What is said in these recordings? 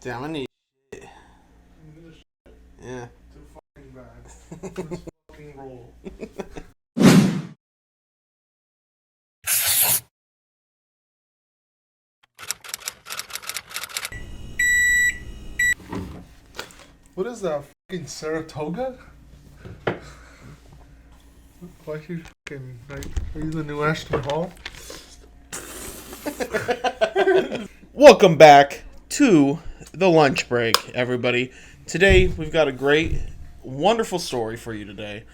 Damn, I need shit. Yeah. Too fucking bad. Let's fucking roll. What is that? Fucking Saratoga? Why are you fucking like? Are you the new Ashton Hall? Welcome back to the lunch break, everybody. Today we've got a great, wonderful story for you today.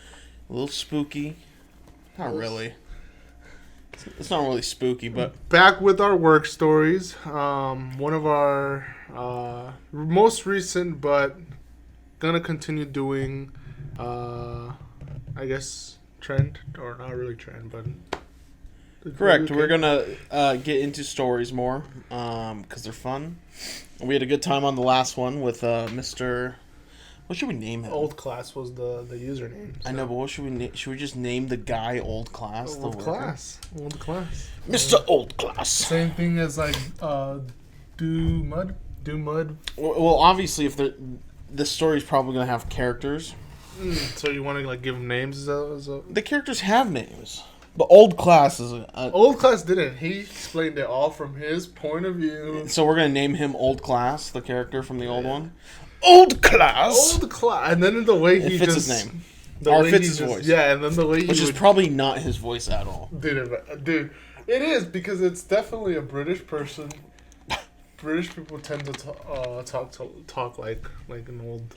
A little spooky. Not really. It's not really spooky, but Back with our work stories. One of our most recent, but gonna continue doing. I guess trend or not really trend, but correct. We're gonna get into stories more because they're fun. We had a good time on the last one with Mr. What should we name him? Old Class was the username. So. I know, but what should we name? Should we just name the guy Old Class? Old Class. Old Class. Mr. Old Class. Same thing as like Do Mud. Well, obviously, if the story's probably gonna have characters. So you want to like give them names? The characters have names, but Old Class is Old Class didn't. He explained it all from his point of view. So we're gonna name him Old Class, the character from the old one. Old Class. Old Class, and then the way he fits just his name. the Or way fits he his just- voice. Yeah, and then the way he Which is probably not his voice at all. dude, it is because it's definitely a British person. British people tend to talk like an old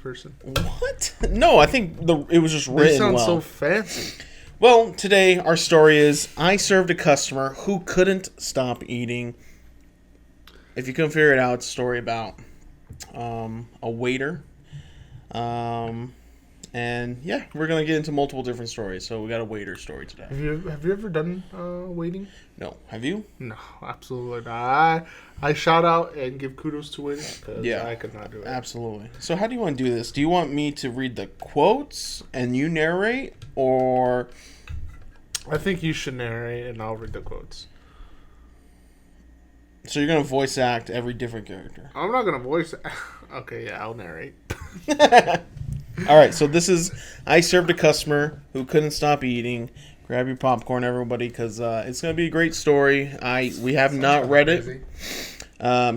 person. What? No, I think it was just They written sound well. so fancy. Well, today our story is I served a customer who couldn't stop eating. If you couldn't figure it out, it's a story about a waiter. And yeah, we're gonna get into multiple different stories. So we got a waiter story today. Have you ever done waiting? No, have you? No, absolutely not. I shout out and give kudos to waiting because Yeah. I could not do it. Absolutely. So how do you want to do this? Do you want me to read the quotes and you narrate, or I think you should narrate and I'll read the quotes. so you're gonna voice act every different character? I'm not gonna voice. Okay, yeah, I'll narrate. All right, so this is I served a customer who couldn't stop eating. Grab your popcorn, everybody, because it's going to be a great story. We have not read it.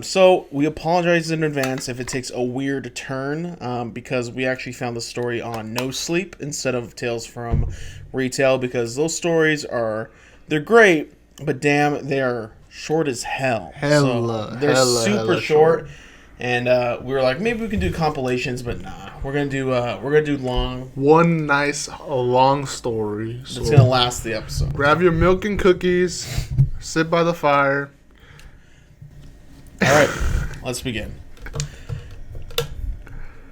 So we apologize in advance if it takes a weird turn because we actually found the story on No Sleep instead of Tales from Retail because those stories they're great, but damn, they are short as hell. They're super short. And we were like, maybe we can do compilations, but nah. We're gonna do long. One nice long story. So It's gonna last the episode. grab your milk and cookies, sit by the fire. All right, let's begin.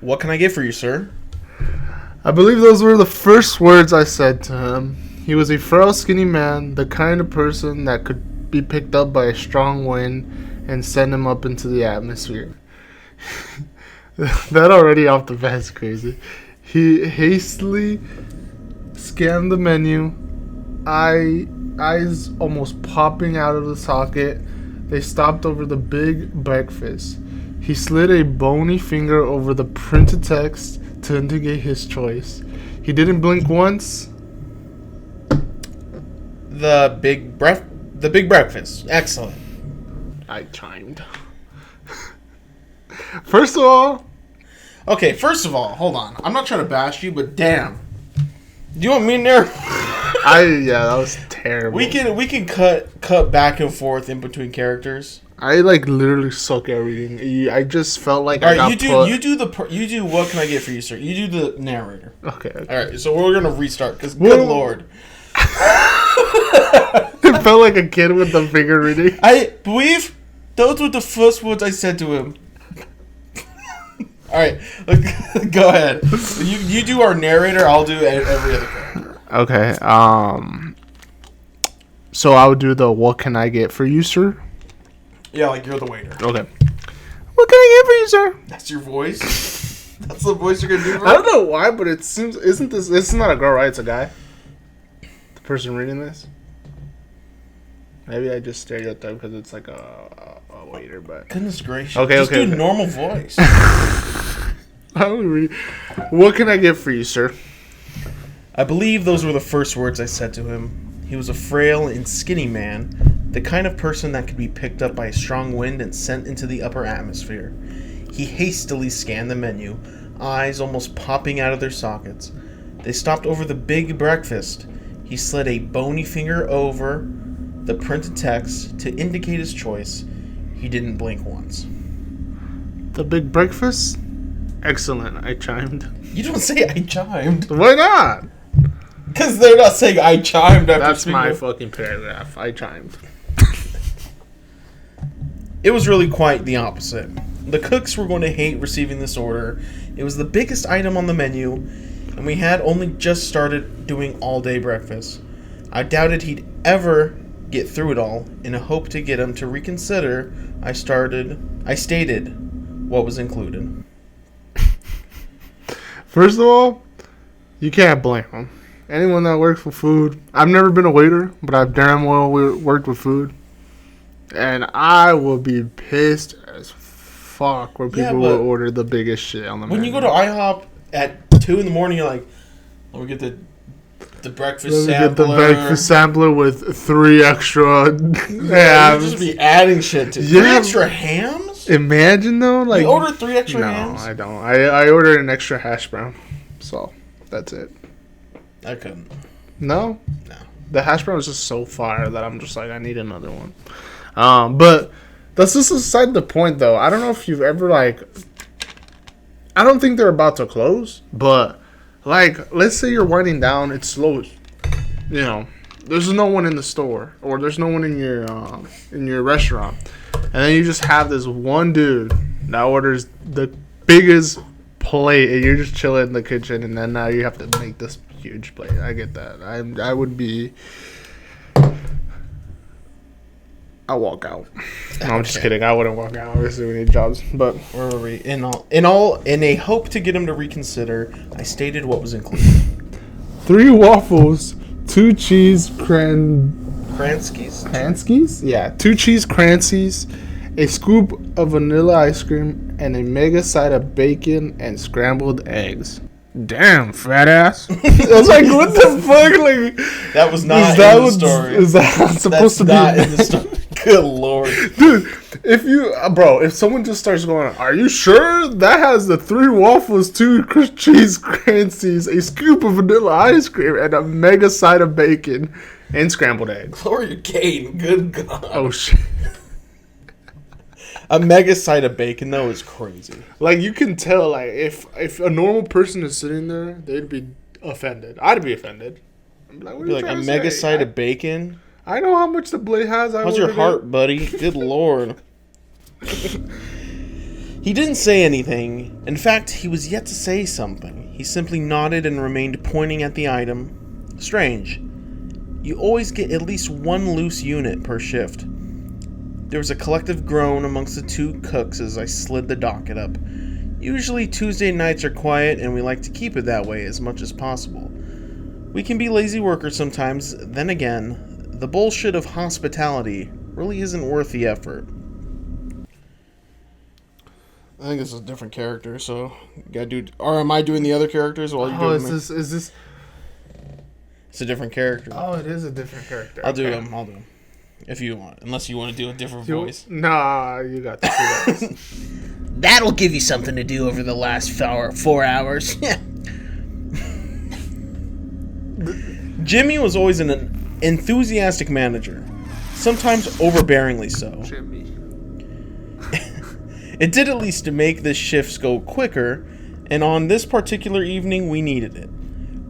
What can I get for you, sir? I believe those were the first words I said to him. He was a frail, skinny man, the kind of person that could be picked up by a strong wind and send him up into the atmosphere. That already off the bat is crazy. He hastily scanned the menu, eyes almost popping out of the socket. They stopped over the big breakfast. He slid a bony finger over the printed text to indicate his choice. He didn't blink once. The big breakfast. Excellent. I chimed. First of all, Okay, first of all, hold on. I'm not trying to bash you, but damn. Do you want me in there? that was terrible. We can cut back and forth in between characters. I literally suck at reading. I just felt like All I right, got you do. What can I get for you, sir? You do the narrator. Okay. All right, so we're gonna restart because good lord. It felt like a kid with the finger reading. I believe those were the first words I said to him. All right, go ahead. You do our narrator. I'll do every other character. Okay. So I would do the "What can I get for you, sir?" Yeah, like you're the waiter. Okay. What can I get for you, sir? That's your voice. That's the voice you're gonna do. I don't know why, but it seems isn't this? This is not a girl, right? It's a guy. The person reading this. Maybe I just stereotype because it's like a waiter, but Goodness gracious. Okay, Just okay, do okay. normal voice. What can I get for you, sir? I believe those were the first words I said to him. He was a frail and skinny man, the kind of person that could be picked up by a strong wind and sent into the upper atmosphere. He hastily scanned the menu, eyes almost popping out of their sockets. They stopped over the big breakfast. He slid a bony finger over the printed text to indicate his choice. He didn't blink once. The big breakfast? Excellent, I chimed. You don't say I chimed. Why not? Because they're not saying I chimed after That's speaking. my fucking paragraph. I chimed. It was really quite the opposite. The cooks were going to hate receiving this order. It was the biggest item on the menu, and we had only just started doing all-day breakfast. I doubted he'd ever get through it all. In a hope to get him to reconsider, I stated what was included. First of all, you can't blame them. Anyone that works with food, I've never been a waiter, but I've damn well worked with food. And I will be pissed as fuck when people will order the biggest shit on the menu. When you go to IHOP at 2 in the morning, you're like, let me get the breakfast sampler. Get the breakfast sampler with 3 extra hams. You just be adding shit to 3 extra hams? Imagine though, like you order 3 extra hams? No, I don't. I ordered an extra hash brown, so that's it. I couldn't. No. The hash brown was just so fire that I'm just like, I need another one. But that's just aside the point, though. I don't know if you've ever I don't think they're about to close, but let's say you're winding down, it's slow. You know, there's no one in the store, or there's no one in your restaurant, and then you just have this one dude that orders the biggest plate, and you're just chilling in the kitchen, and then now you have to make this huge plate. I get that. I would be. I'll walk out. No, I'm just kidding. I wouldn't walk out. Obviously, we need jobs. But where were we? In a hope to get him to reconsider, I stated what was included: 3 waffles, 2 cheese Kranskis? Yeah, 2 cheese Kranskies, a scoop of vanilla ice cream, and a mega side of bacon and scrambled eggs. Damn, fat ass. I was like, what the fuck? Like, that was not in the story. Is that supposed to be? That's not in the story. Good lord. Dude, if someone just starts going, are you sure that has the 3 waffles, 2 cheese Kranskies, a scoop of vanilla ice cream, and a mega side of bacon and scrambled eggs? Gloria Kane, good God. Oh, shit. A mega side of bacon, though, is crazy. Like, you can tell, like, if a normal person is sitting there, they'd be offended. I'd be offended. I'd be like, what are you like trying a to mega say? side of bacon? I know how much the blade has. How's your heart, buddy? Good lord. He didn't say anything. In fact, he was yet to say something. He simply nodded and remained pointing at the item. Strange. You always get at least 1 loose unit per shift. There was a collective groan amongst the 2 cooks as I slid the docket up. Usually Tuesday nights are quiet, and we like to keep it that way as much as possible. We can be lazy workers sometimes. Then again, the bullshit of hospitality really isn't worth the effort. I think this is a different character, so you gotta do. Or am I doing the other characters while you do? Is this? It's a different character. Oh, it is a different character. I'll do them. If you want, unless you want to do a different voice. Nah, you got the 2 voice. That'll give you something to do over the last 4 hours. Jimmy was always an enthusiastic manager, sometimes overbearingly so. Jimmy. It did at least to make the shifts go quicker, and on this particular evening, we needed it.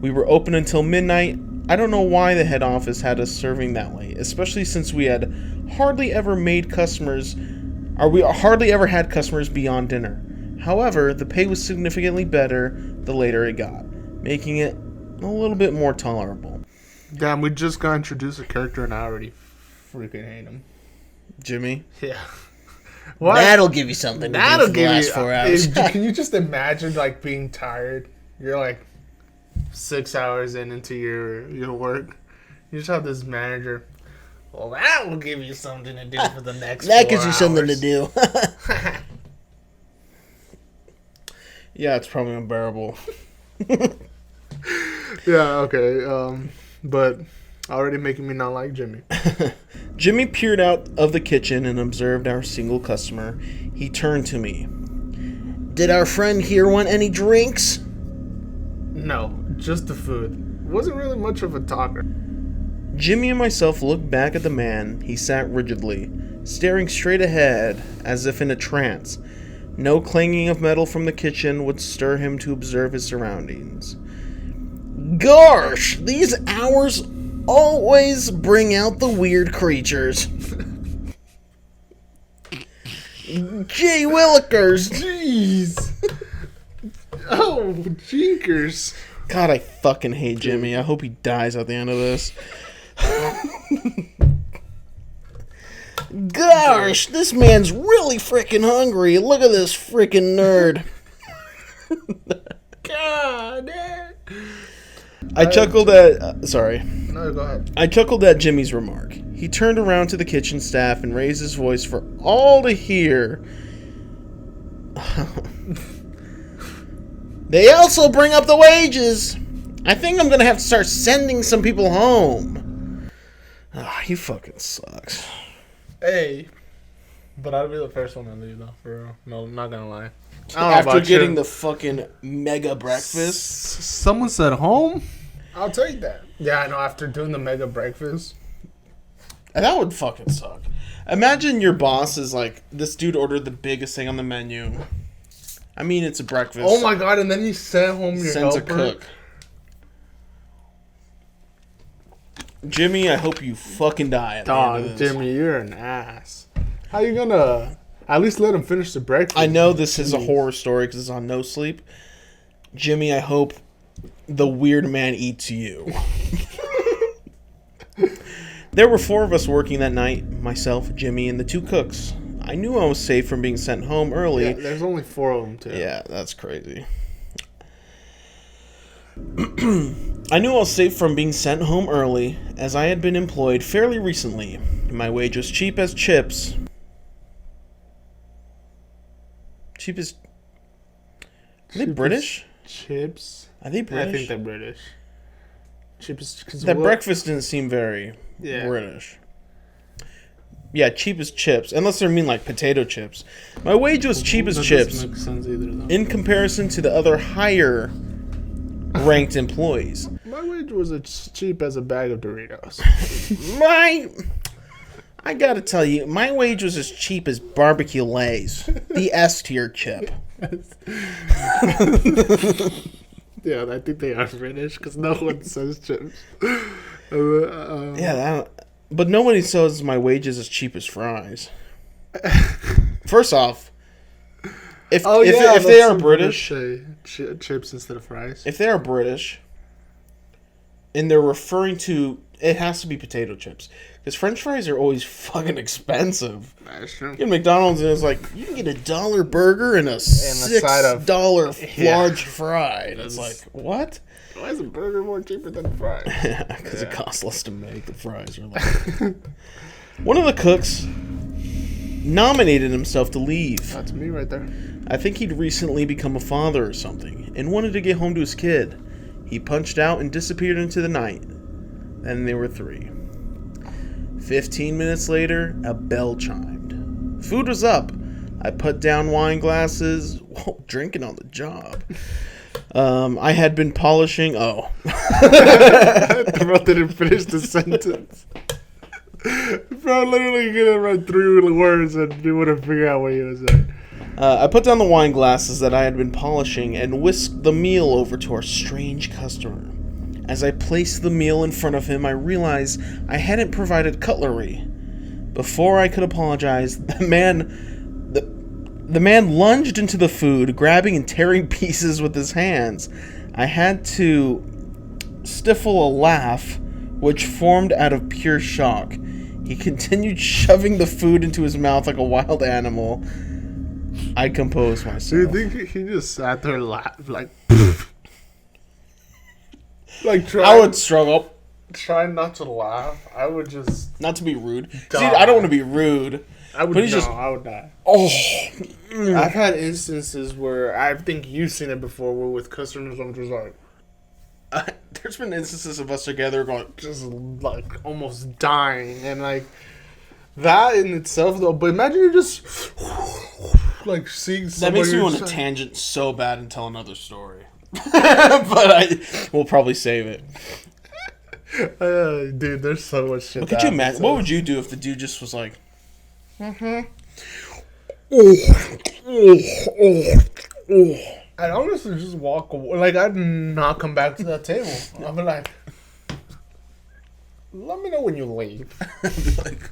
We were open until midnight. I don't know why the head office had us serving that late, especially since we had hardly ever had customers beyond dinner. However, the pay was significantly better the later it got, making it a little bit more tolerable. Damn, we just got introduced a character and I already freaking hate him. Jimmy? Yeah. What? That'll give you something to do for the last 4 hours. Can you just imagine, like, being tired? You're, like, 6 hours into your work. You just have this manager. Well, that will give you something to do for the next That 4 gives you something to hours. do. Yeah, it's probably unbearable. Yeah, okay. But already making me not like Jimmy. Jimmy peered out of the kitchen and observed our single customer. He turned to me. Did our friend here want any drinks? No, just the food. Wasn't really much of a talker. Jimmy and myself looked back at the man. He sat rigidly, staring straight ahead as if in a trance. No clanging of metal from the kitchen would stir him to observe his surroundings. Gosh, these hours always bring out the weird creatures. Gee willikers. Jeez. Oh, jinkers. God, I fucking hate Jimmy. I hope he dies at the end of this. Gosh, this man's really freaking hungry. Look at this freaking nerd. God. I chuckled at... sorry. No, go ahead. I chuckled at Jimmy's remark. He turned around to the kitchen staff and raised his voice for all to hear. They also bring up the wages. I think I'm gonna have to start sending some people home. Ah, he fucking sucks. Hey. But I'll be the first one to leave, though, for real. No, I'm not gonna lie. I don't know After about getting you. the fucking mega breakfast. Someone said home? I'll take that. Yeah, I know. After doing the mega breakfast. That would fucking suck. Imagine your boss is like, this dude ordered the biggest thing on the menu. I mean, it's a breakfast. Oh my god, and then you sent home your Sends helper. a cook. Jimmy, I hope you fucking die at the end of Dog, this. Jimmy, you're an ass. How you gonna at least let him finish the breakfast? I know this is a Jeez. horror story because it's on No Sleep. Jimmy, I hope the weird man eats you. There were 4 of us working that night. Myself, Jimmy, and the 2 cooks. I knew I was safe from being sent home early. Yeah, there's only 4 of them, too. Yeah, that's crazy. I knew I was safe from being sent home early, as I had been employed fairly recently. My wage was cheap as chips. Cheap as... Are they Cheap as British? Chips? Are they I British? think they're British. Chips, cause That what- breakfast didn't seem very Yeah. British. Yeah, cheap as chips. Unless they mean like potato chips. My wage was cheap as That chips. doesn't make sense either, though. In comparison to the other higher ranked employees. My wage was as cheap as a bag of Doritos. I gotta tell you, my wage was as cheap as barbecue Lays, the S tier chip. Yeah, I think they are British because no one says chips. Yeah, but nobody says my wage is as cheap as fries. First off, if they are British, say chips instead of fries. if they are British, and they're referring to, it has to be potato chips. Because French fries are always fucking expensive. That's true. You get McDonald's and it's like, you can get $1 burger and a side of- $6 Yeah. large fry. And it's like, what? Why is a burger more cheaper than fries? Because it costs less to make. The fries are like... One of the cooks nominated himself to leave. That's me right there. I think he'd recently become a father or something and wanted to get home to his kid. He punched out and disappeared into the night. Then there were 3. 15 minutes later, a bell chimed. Food was up. I put down wine glasses. Whoa, drinking on the job. I had been polishing... Oh. Bro didn't finish the sentence. Bro literally gonna write 3 words and you wouldn't figure out what he was saying. I put down the wine glasses that I had been polishing and whisked the meal over to our strange customer. As I placed the meal in front of him, I realized I hadn't provided cutlery. Before I could apologize, the man lunged into the food, grabbing and tearing pieces with his hands. I had to stifle a laugh, which formed out of pure shock. He continued shoving the food into his mouth like a wild animal. I composed Do myself. you think he just sat there and laughed like... like I would struggle. try not to laugh. I would just Not to be rude. die. See, I don't want to be rude. I would But he's just- I would die. Oh. I've had instances where I think you've seen it before, where with customers I'm just like, There's been instances of us together going, just like almost dying, and like that in itself though. But imagine you just like seeing that somebody. makes me want to tangent so bad and tell another story. But we'll probably save it. Dude, there's so much shit. But could you imagine? What would you do if the dude just was like, I'd honestly just walk away. Like, I'd not come back to that table. I'd be like, let me know when you leave. like,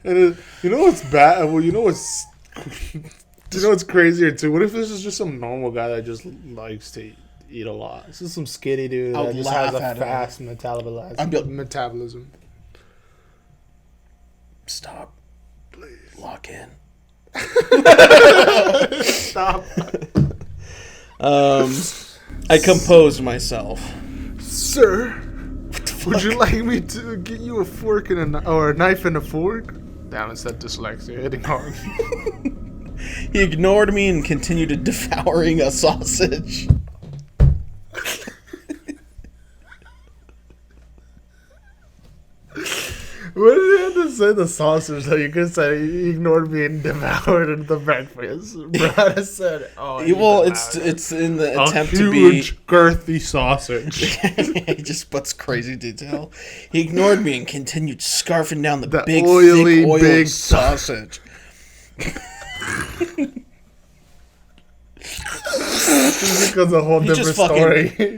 And you know what's bad? Well, you know what's crazier too? What if this is just some normal guy that just likes to eat a lot? This is some skinny dude I that would just laugh has a at him. fast I'd be like, metabolism. stop. Please. Lock in. Stop. I composed myself. Sir, would you like me to get you a fork and a knife and a fork? Damn, it's that dyslexia hitting hard. He ignored me and continued devouring a sausage. What did you have to say the sausage though? You could say he ignored me and devoured the breakfast. Brad said, "Oh, Well, it's in the attempt to be huge, girthy sausage." He just puts crazy detail. He ignored me and continued scarfing down the big, oily, thick, oiled big sausage. This becomes a whole He different just fucking- story.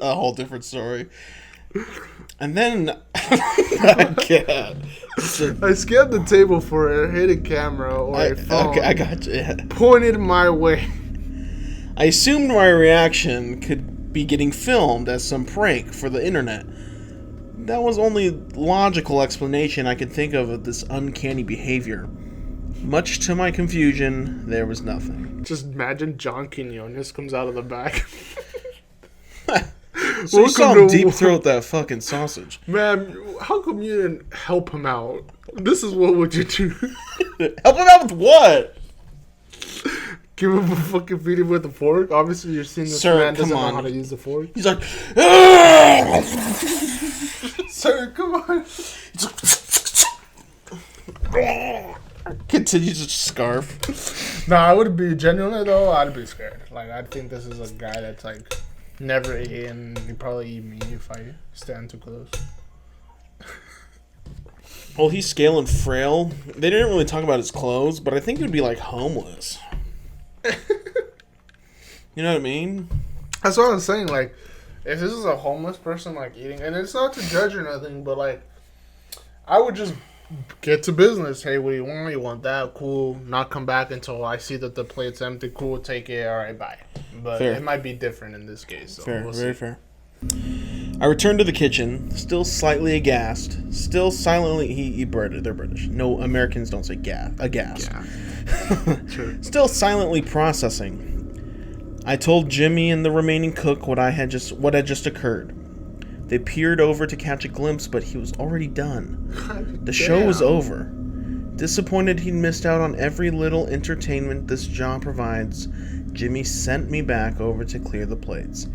A whole different story. And then I can't. I scanned the table for a hidden camera or a phone. Okay, I got you. Yeah. Pointed my way. I assumed my reaction could be getting filmed as some prank for the internet. That was only logical explanation I could think of this uncanny behavior. Much to my confusion, there was nothing. Just imagine John Quinones comes out of the back. So you saw him Welcome to- deep throat that fucking sausage. Man, how come you didn't help him out? This is what would you do? Help him out with what? Give him a fucking feed him with a fork? Obviously, you're seeing this Sir, man doesn't come know on. how to use the fork. He's like, Sir, come on. continues to scarf. Nah, I would be genuinely though. I'd be scared. Like, I think this is a guy that's like never eaten. He'd probably eat me if I stand too close. Well, he's scale and frail. They didn't really talk about his clothes, but I think he would be like homeless. You know what I mean? That's what I'm saying. Like, if this is a homeless person like eating, and it's not to judge or nothing, but like, I would just get to business. Hey, what do you want? You want that? Cool. Not come back until I see that the plate's empty. Cool. Take it. All right. Bye. But Fair. it might be different in this case. So Fair, we'll very see. fair. I returned to the kitchen, still slightly aghast, still silently. They're British. No, Americans don't say aghast. Yeah. True. Still silently processing. I told Jimmy and the remaining cook what had just occurred. They peered over to catch a glimpse, but he was already done. The show was over. Disappointed he'd missed out on every little entertainment this job provides, Jimmy sent me back over to clear the plates.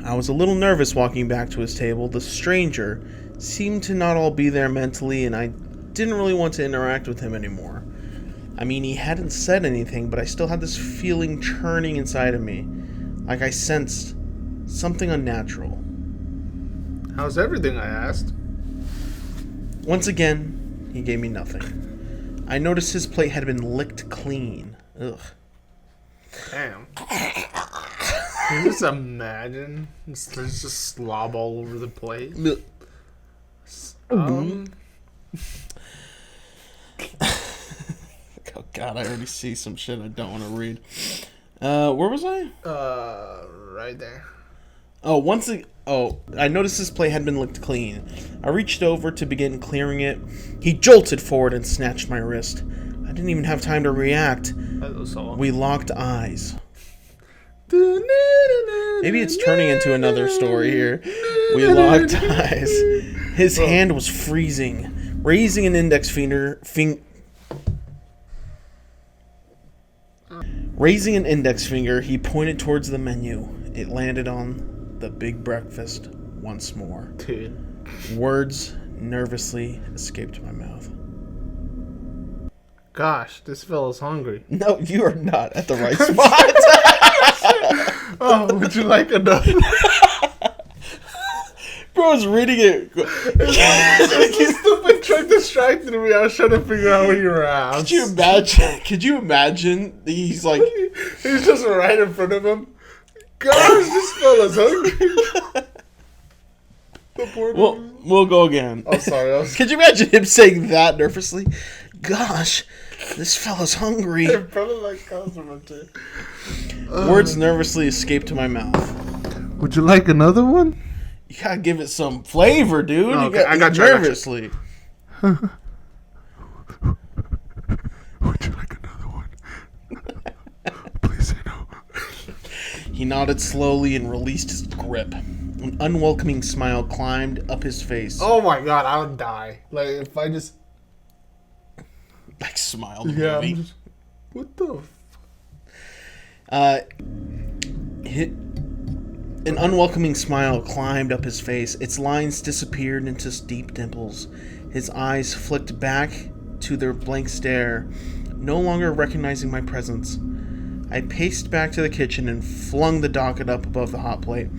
I was a little nervous walking back to his table. The stranger seemed to not all be there mentally, and I didn't really want to interact with him anymore. I mean, he hadn't said anything, but I still had this feeling churning inside of me, like I sensed something unnatural. How's everything? I asked. Once again, he gave me nothing. I noticed his plate had been licked clean. Ugh. Damn. Can you just imagine? There's just slob all over the plate. Oh God, I already see some shit I don't want to read. Where was I? Right there. Oh, Oh, I noticed his plate had been licked clean. I reached over to begin clearing it. He jolted forward and snatched my wrist. I didn't even have time to react. We locked eyes. Maybe it's turning into another story here. We locked eyes. His hand was freezing. Raising an index finger, he pointed towards the menu. It landed on the big breakfast once more. Dude. Words nervously escaped my mouth. Gosh, this fella's hungry. No, you are not at the right spot. Oh, would you like another? Bro's reading it. He's stupid trick distracted me. I was trying to figure out where you were at. Could you imagine? He's like... He's just right in front of him. Gosh, this fella's hungry. We'll go again. Oh, sorry. Could you imagine him saying that nervously? Gosh, this fella's hungry. Words nervously escaped my mouth. Would you like another one? You gotta give it some flavor, dude. Okay, I got you. Nervously. Would you like another one? Please say no. He nodded slowly and released his grip. An unwelcoming smile climbed up his face. Oh my god, I would die. Like, if I just... Like, smiled. Yeah, I'm just... What the An unwelcoming smile climbed up his face. Its lines disappeared into deep dimples. His eyes flicked back to their blank stare, no longer recognizing my presence. I paced back to the kitchen and flung the docket up above the hot plate.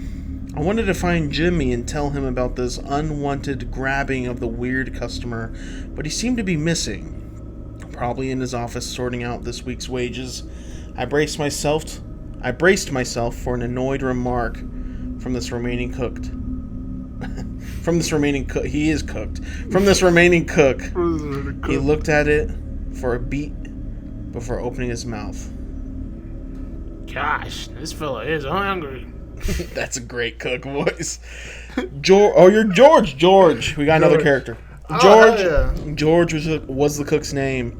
I wanted to find Jimmy and tell him about this unwanted grabbing of the weird customer, but he seemed to be missing. Probably in his office sorting out this week's wages. I braced myself for an annoyed remark from this remaining cook. He is cooked. From this remaining cook. He looked at it for a beat before opening his mouth. Gosh, this fella is hungry. That's a great cook voice. You're George. George. We got another character. George. Oh, yeah. George was the cook's name.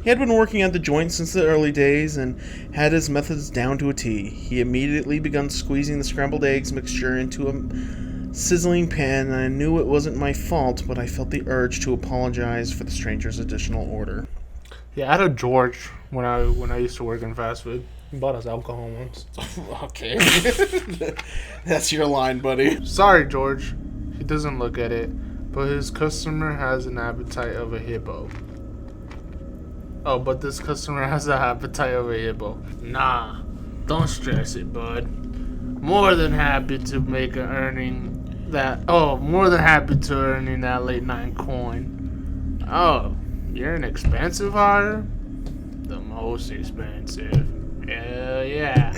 He had been working at the joint since the early days and had his methods down to a T. He immediately begun squeezing the scrambled eggs mixture into a sizzling pan, and I knew it wasn't my fault, but I felt the urge to apologize for the stranger's additional order. Yeah, I had a George when I used to work in fast food. He bought us alcohol once. Okay. That's your line, buddy. Sorry, George. He doesn't look at it, but his customer has an appetite of a hippo. Oh, but this customer has the appetite of a hippo. Nah, don't stress it, bud. More than happy to earning that late night coin. Oh, you're an expensive hire? The most expensive. Hell yeah.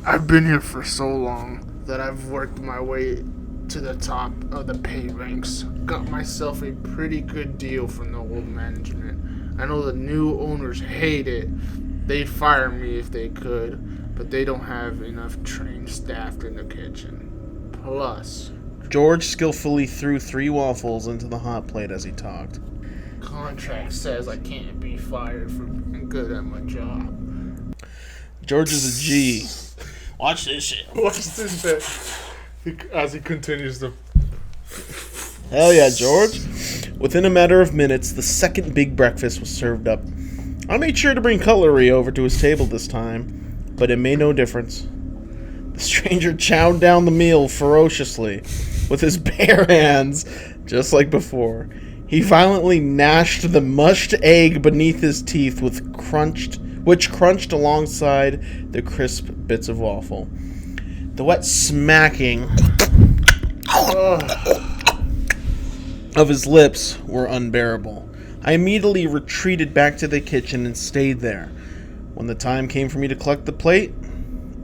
I've been here for so long that I've worked my way to the top of the pay ranks. Got myself a pretty good deal from the old management. I know the new owners hate it. They'd fire me if they could, but they don't have enough trained staff in the kitchen. Plus, George skillfully threw 3 waffles into the hot plate as he talked. Contract says I can't be fired for being good at my job. George is a G. Watch this shit. Watch this bit as he continues to... Hell yeah, George. Within a matter of minutes, the second big breakfast was served up. I made sure to bring cutlery over to his table this time, but it made no difference. The stranger chowed down the meal ferociously with his bare hands, just like before. He violently gnashed the mushed egg beneath his teeth which crunched alongside the crisp bits of waffle. The wet smacking of his lips were unbearable. I immediately retreated back to the kitchen and stayed there. When the time came for me to collect the plate,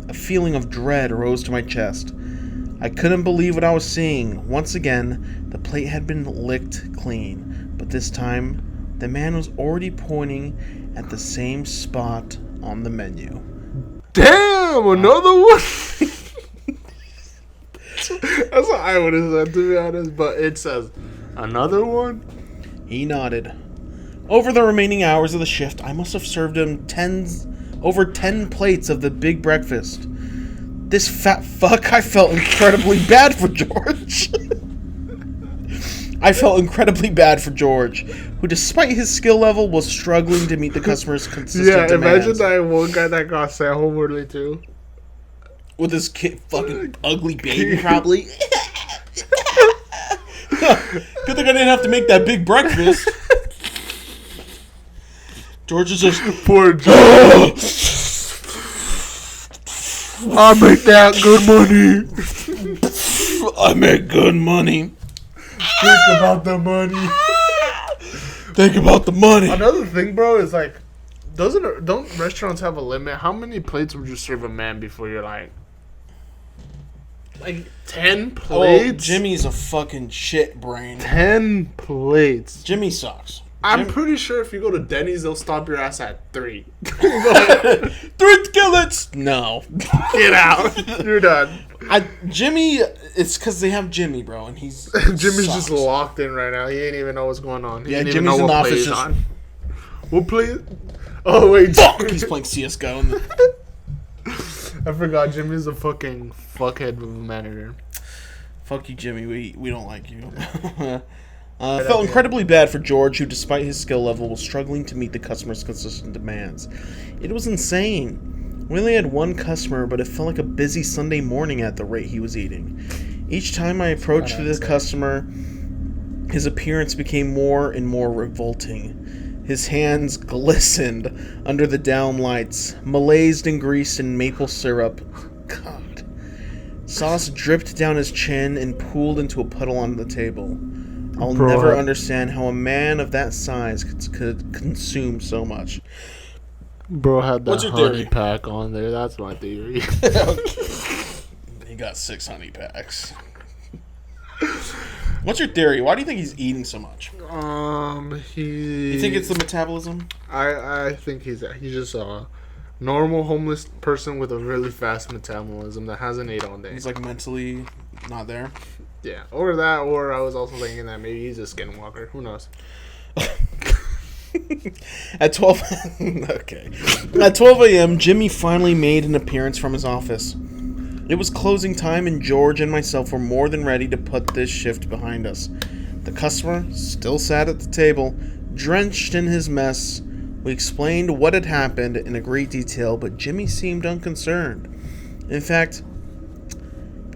a feeling of dread rose to my chest. I couldn't believe what I was seeing. Once again, the plate had been licked clean, but this time, the man was already pointing at the same spot on the menu. Damn, another one! That's what I would have said, to be honest. But it says, another one? He nodded. Over the remaining hours of the shift, I must have served him over 10 plates of the big breakfast. This fat fuck, I felt incredibly bad for George. I felt incredibly bad for George, who, despite his skill level, was struggling to meet the customer's consistent demands. Imagine that one guy that got sent home early, too. With his fucking ugly baby, probably. Good thing I didn't have to make that big breakfast. George is just... Poor George. I make that good money. I make good money. Think about the money. Think about the money. Another thing, bro, is like, don't restaurants have a limit? How many plates would you serve a man before you're like 10 plates? Oh, Jimmy's a fucking shit brain. 10 plates. Jimmy sucks. I'm pretty sure if you go to Denny's, they'll stop your ass at 3. 3 skillets. No. Get out. You're done. Jimmy, it's because they have Jimmy, bro, and he's Jimmy's sucks. just locked in right now. He ain't even know what's going on. He Yeah, ain't even Jimmy's know in the what office play just... on. What play? Oh, wait. Fuck! He's playing CSGO. I forgot Jimmy's a fucking fuckhead of a manager. Fuck you, Jimmy. We don't like you. I felt incredibly bad for George, who, despite his skill level, was struggling to meet the customer's consistent demands. It was insane. We only had one customer, but it felt like a busy Sunday morning at the rate he was eating. Each time I approached the customer, his appearance became more and more revolting. His hands glistened under the down lights, malaised and greased in maple syrup. God. Sauce dripped down his chin and pooled into a puddle on the table. I'll never understand how a man of that size could consume so much. Bro had that honey theory? pack on there. That's my theory. He got 6 honey packs. What's your theory? Why do you think he's eating so much? You think it's the metabolism? I think he's just a normal homeless person with a really fast metabolism that hasn't ate all day. He's like mentally not there. Yeah, or that, or I was also thinking that maybe he's a skinwalker. Who knows? At 12 At 12 a.m., Jimmy finally made an appearance from his office. It was closing time, and George and myself were more than ready to put this shift behind us. The customer still sat at the table, drenched in his mess. We explained what had happened in a great detail, but Jimmy seemed unconcerned. In fact,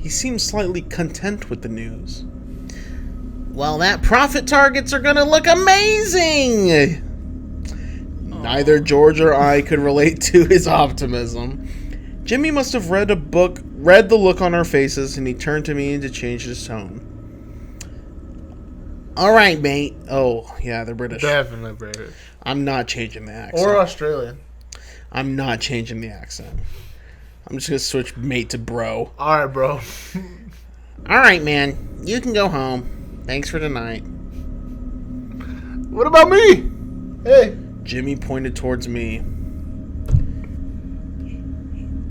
he seemed slightly content with the news. Well, that profit targets are gonna look amazing! Neither George or I could relate to his optimism. Jimmy must have read the look on our faces, and he turned to me to change his tone. Alright, mate. Oh, yeah, they're British. Definitely British. I'm not changing the accent. Or Australian. I'm not changing the accent. I'm just gonna switch mate to bro. Alright, bro. Alright, man. You can go home. Thanks for tonight. What about me? Hey. Jimmy pointed towards me.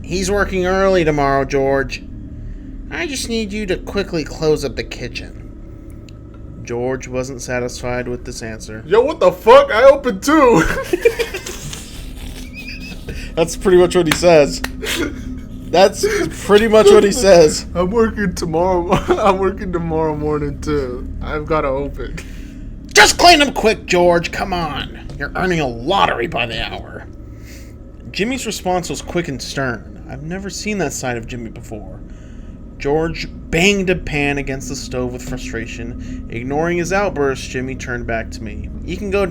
He's working early tomorrow, George. I just need you to quickly close up the kitchen. George wasn't satisfied with this answer. Yo, what the fuck? I opened too. That's pretty much what he says. That's pretty much what he says. I'm working tomorrow morning too. I've got to open. Just clean them quick, George. Come on. You're earning a lottery by the hour. Jimmy's response was quick and stern. I've never seen that side of Jimmy before. George banged a pan against the stove with frustration. Ignoring his outburst, Jimmy turned back to me. You can go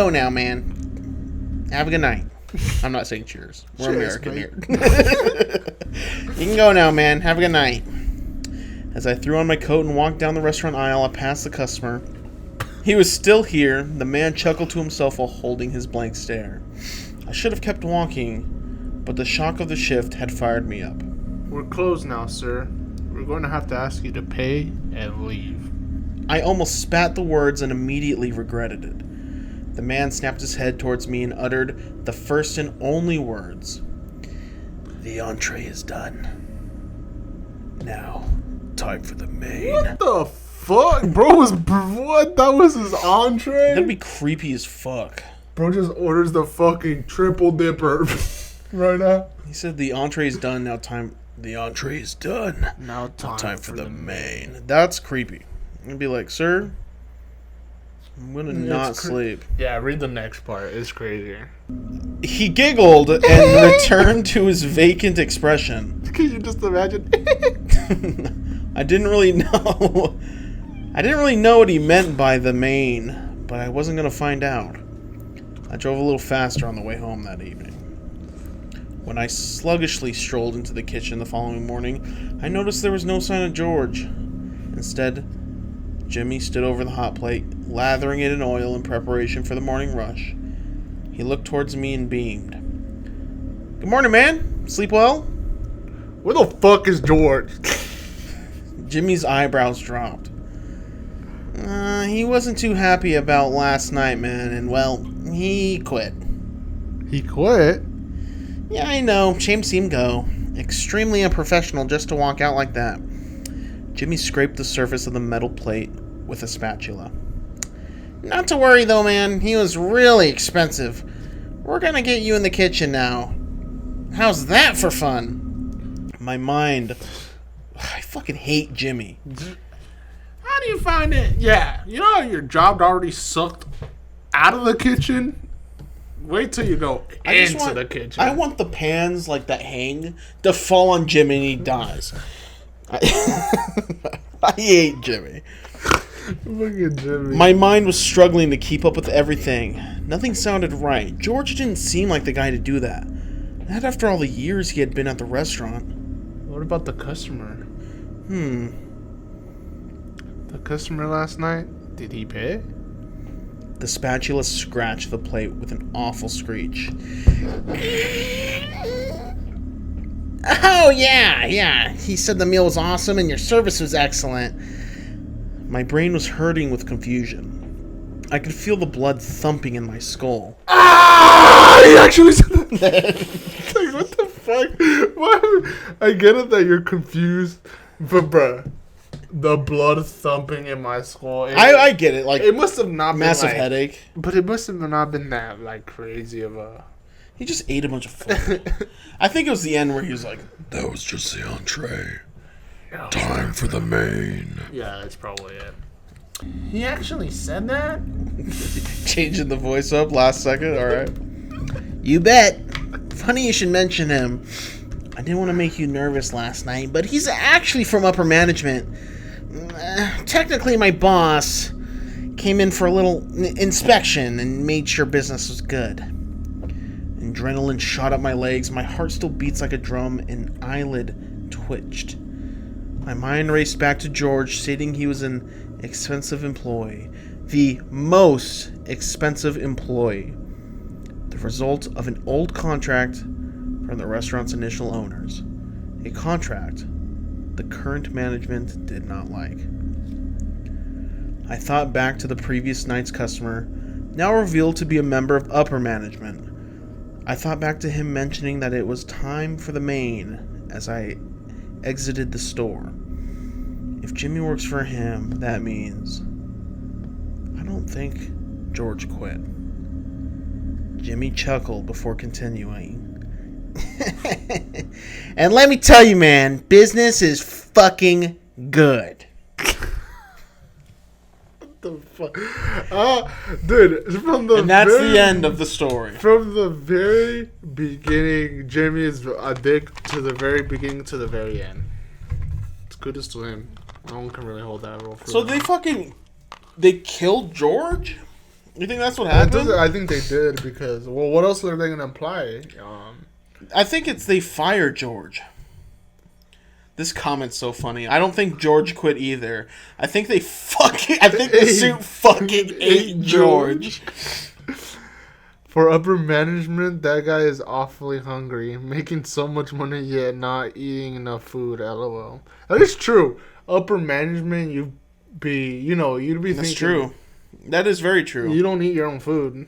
now, man. Have a good night. I'm not saying cheers. We're Cheers, American here. You can go now, man. Have a good night. As I threw on my coat and walked down the restaurant aisle, I passed the customer. He was still here. The man chuckled to himself while holding his blank stare. I should have kept walking, but the shock of the shift had fired me up. We're closed now, sir. We're going to have to ask you to pay and leave. I almost spat the words and immediately regretted it. The man snapped his head towards me and uttered the first and only words. The entree is done. Now, time for the main. What the fuck? Bro was... What? That was his entree? That'd be creepy as fuck. Bro just orders the fucking triple dipper right now. He said the entree is done, now time... The entree is done. Now Time for the main. That's creepy. I'd be like, sir, I'm gonna not sleep. Yeah, read the next part. It's crazier. He giggled and returned to his vacant expression. Can you just imagine? I didn't really know. I didn't really know what he meant by the main, but I wasn't gonna find out. I drove a little faster on the way home that evening. When I sluggishly strolled into the kitchen the following morning, I noticed there was no sign of George. Instead, Jimmy stood over the hot plate, lathering it in oil in preparation for the morning rush. He looked towards me and beamed. "Good morning, man. Sleep well?" Where the fuck is George? Jimmy's eyebrows dropped. He wasn't too happy about last night, man, and, well, he quit. He quit? Yeah, I know. Shame to see him go. Extremely unprofessional just to walk out like that. Jimmy scraped the surface of the metal plate with a spatula. "Not to worry, though, man. He was really expensive. We're gonna get you in the kitchen now. How's that for fun?" My mind... I fucking hate Jimmy. How do you find it? Yeah, you know your job already sucked out of the kitchen? Wait till you go into the kitchen. I want the pans, like, that hang to fall on Jimmy and he dies. I hate Jimmy. Look at Jimmy. My mind was struggling to keep up with everything. Nothing sounded right. George didn't seem like the guy to do that. Not after all the years he had been at the restaurant. What about the customer? The customer last night? Did he pay? The spatula scratched the plate with an awful screech. "Oh, yeah. He said the meal was awesome and your service was excellent." My brain was hurting with confusion. I could feel the blood thumping in my skull. Ah! He actually said that. Like, what the fuck? Why? I get it that you're confused, but bruh, the blood thumping in my skull. I get it. Like, it must have not massive been headache. But it must have not been that like crazy of a. He just ate a bunch of food. I think it was the end where he was like, "That was just the entree. Time for the main." Yeah, that's probably it. He actually said that? Changing the voice up last second. All right. "You bet. Funny you should mention him. I didn't want to make you nervous last night, but he's actually from upper management. Technically, my boss came in for a little inspection and made sure business was good." Adrenaline shot up my legs. My heart still beats like a drum. An eyelid twitched. My mind raced back to George, stating he was an expensive employee. The most expensive employee. The result of an old contract from the restaurant's initial owners. A contract the current management did not like. I thought back to the previous night's customer, now revealed to be a member of upper management. I thought back to him mentioning that it was time for the main as I exited the store. If Jimmy works for him, that means... I don't think George quit. Jimmy chuckled before continuing. "And let me tell you, man, business is fucking good." The fuck? Dude, from the And that's the end of the story. From the very beginning, Jimmy is a dick to the very beginning to the very end. It's kudos to him. No one can really hold that role for So him. they killed George? You think that's what happened? I think they did because, well, what else are they going to imply? I think it's they fired George. This comment's so funny. I don't think George quit either. I think the suit fucking ate George. For upper management, that guy is awfully hungry, making so much money yet not eating enough food. LOL. That is true. Upper management, you'd be thinking. That's true. That is very true. You don't eat your own food.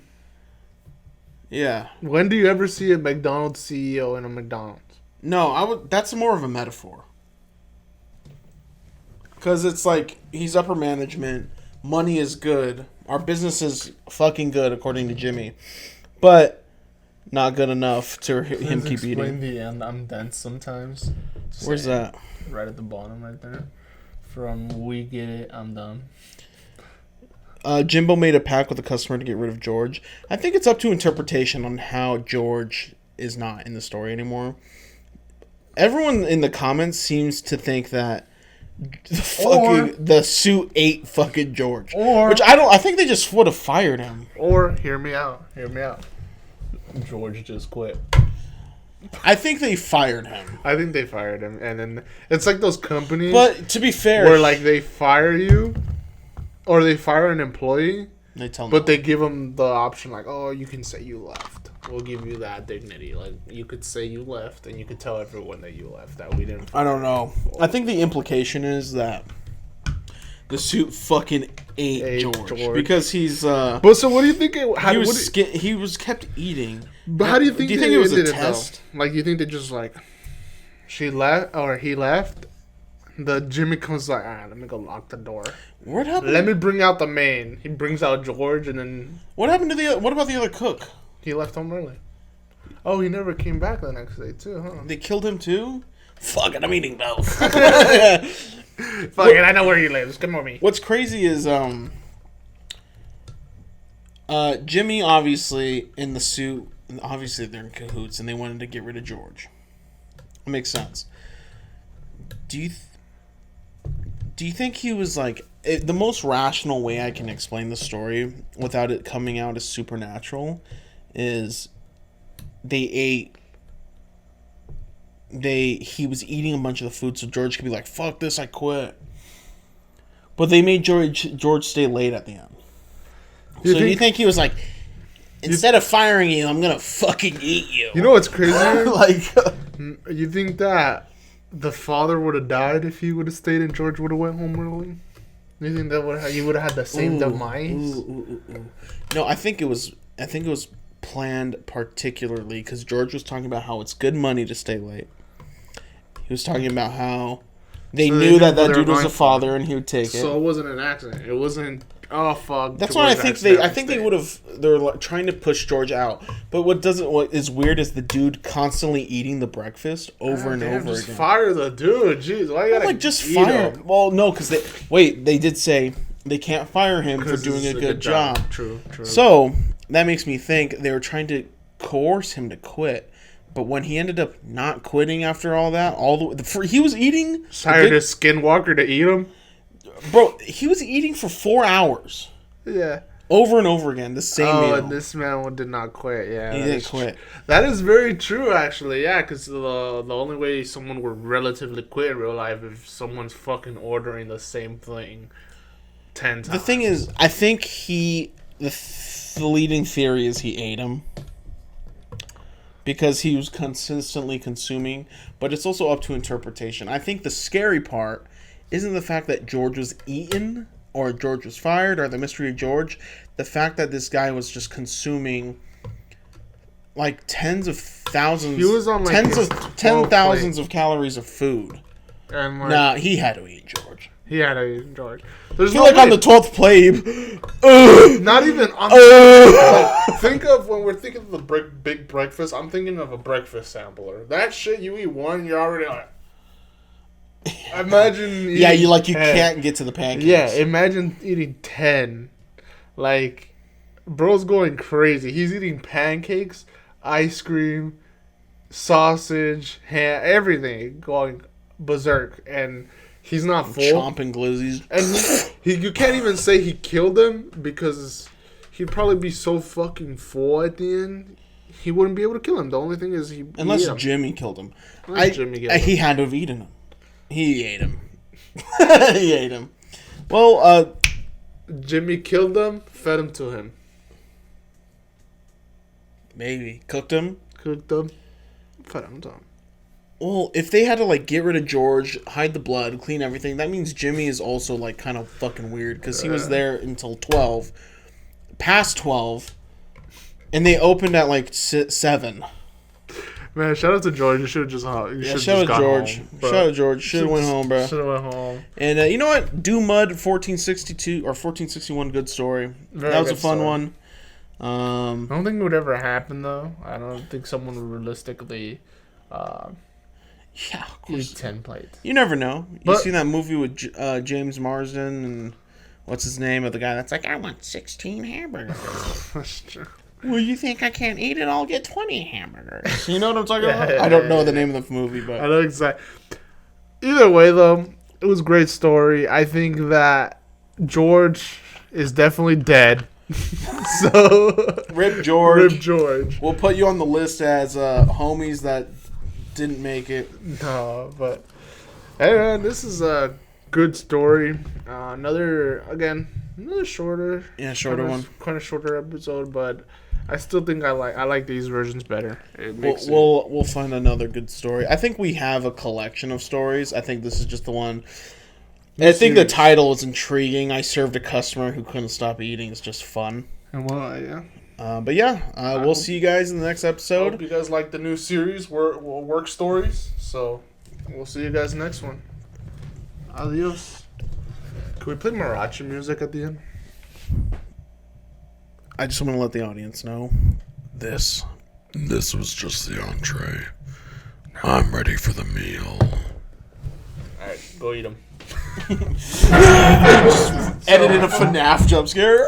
Yeah. When do you ever see a McDonald's CEO in a McDonald's? No, that's more of a metaphor. Because it's like, he's upper management. Money is good. Our business is fucking good, according to Jimmy. But not good enough to him keep eating. Explain the end. I'm dense sometimes. Where's that? Right at the bottom right there. From we get it, I'm done. Jimbo made a pact with the customer to get rid of George. I think it's up to interpretation on how George is not in the story anymore. Everyone in the comments seems to think that the suit ate fucking George. Which I think they just would have fired him. Or, hear me out. George just quit. I think they fired him. I think they fired him. And then it's like those companies. But to be fair, where like they fire you. Or they fire an employee, they give them the option like, oh, you can say you left. We'll give you that dignity. Like, you could say you left, and you could tell everyone that you left, that we didn't. I don't know. I think the implication is that the suit fucking ate George. Because he's... But so what do you think... he was kept eating. But how do you think it was a test? Like, you think they just like... She left, or he left... The Jimmy comes like, all right, let me go lock the door. What happened? Let me bring out the main. He brings out George, and then... What happened to what about the other cook? He left home early. Oh, he never came back the next day, too, huh? They killed him, too? Fuck it, I'm eating both. Fuck it, I know where he lives. Come with me. What's crazy is, Jimmy, obviously, in the suit, obviously they're in cahoots, and they wanted to get rid of George. It makes sense. Do you think he was like... the most rational way I can explain the story without it coming out as supernatural is he was eating a bunch of the food so George could be like, fuck this, I quit. But they made George stay late at the end. You think he was like, instead of firing you, I'm gonna fucking eat you? You know what's crazy? Like, you think that the father would have died if he would have stayed and George would have went home early? You think that you would have had the same demise? No, I think it was planned particularly because George was talking about how it's good money to stay late. He was talking about how they knew that dude was a father and he would take it. So it wasn't an accident. It wasn't. Oh fuck! That's why I think they would have. They're like trying to push George out, but what is weird is the dude constantly eating the breakfast over and over just again. Fire the dude, jeez! Why you gotta just fire him? Well, no, because they did say they can't fire him for doing a good job. True. So that makes me think they were trying to coerce him to quit. But when he ended up not quitting after all that, he was eating. Hired a skinwalker to eat him. Bro, he was eating for 4 hours. Yeah. Over and over again, the same meal. And this man did not quit. Yeah, he didn't quit. That is very true, actually. Yeah, because the only way someone would relatively quit in real life if someone's fucking ordering the same thing 10 times. The thing is, I think the leading theory is he ate him. Because he was consistently consuming. But it's also up to interpretation. I think the scary part isn't the fact that George was eaten or George was fired or the mystery of George. The fact that this guy was just consuming like tens of thousands. He was on like ten thousands of calories of food. And like, nah, he had to eat George. He had to eat George. There's no like on the 12th plate. Not even on the like, think of when we're thinking of the big breakfast, I'm thinking of a breakfast sampler. That shit, you eat one, you're already like... Imagine you can't get to the pancakes. Yeah, imagine eating 10. Like, bro's going crazy. He's eating pancakes, ice cream, sausage, ham, everything, going berserk, and he's not full. Chomping glizzies. And you can't even say he killed him because he'd probably be so fucking full at the end. He wouldn't be able to kill him. The only thing is unless Jimmy killed him. He had to have eaten him. He ate him. He ate him. Well, Jimmy killed them, fed him to him. Maybe. Cooked them, fed him to him. Well, if they had to, like, get rid of George, hide the blood, clean everything, that means Jimmy is also, like, kind of fucking weird, because he was there until 12, past 12, and they opened at, like, 7. Man, shout out to George. You should have just shout out George. Shout out George. Should have went home, bro. Should have went home. And you know what? Do Mud 1462 or 1461. Good story. That was a fun one. I don't think it would ever happen though. I don't think someone would realistically. Yeah, of course. Eat 10 plates. You never know. You seen that movie with James Marsden and what's his name of the guy that's like, I want 16 hamburgers. That's true. Well, you think I can't eat it? I'll get 20 hamburgers. You know what I'm talking about? I don't know the name of the movie, but I know exactly. Either way, though, it was a great story. I think that George is definitely dead. So Rip George. Rip George. We'll put you on the list as homies that didn't make it. No, but hey, man, this is a good story. Another shorter. Yeah, shorter one. Kind of shorter episode, but I still think I like these versions better. We'll find another good story. I think we have a collection of stories. I think this is just the one. I think the title is intriguing. I served a customer who couldn't stop eating. It's just fun. And yeah. But yeah, we'll see you guys in the next episode. I hope you guys like the new series, Work Stories. So we'll see you guys next one. Adios. Can we play Marachi music at the end? I just want to let the audience know this was just the entree. I'm ready for the meal. Alright, go eat them. Edited a FNAF jump scare.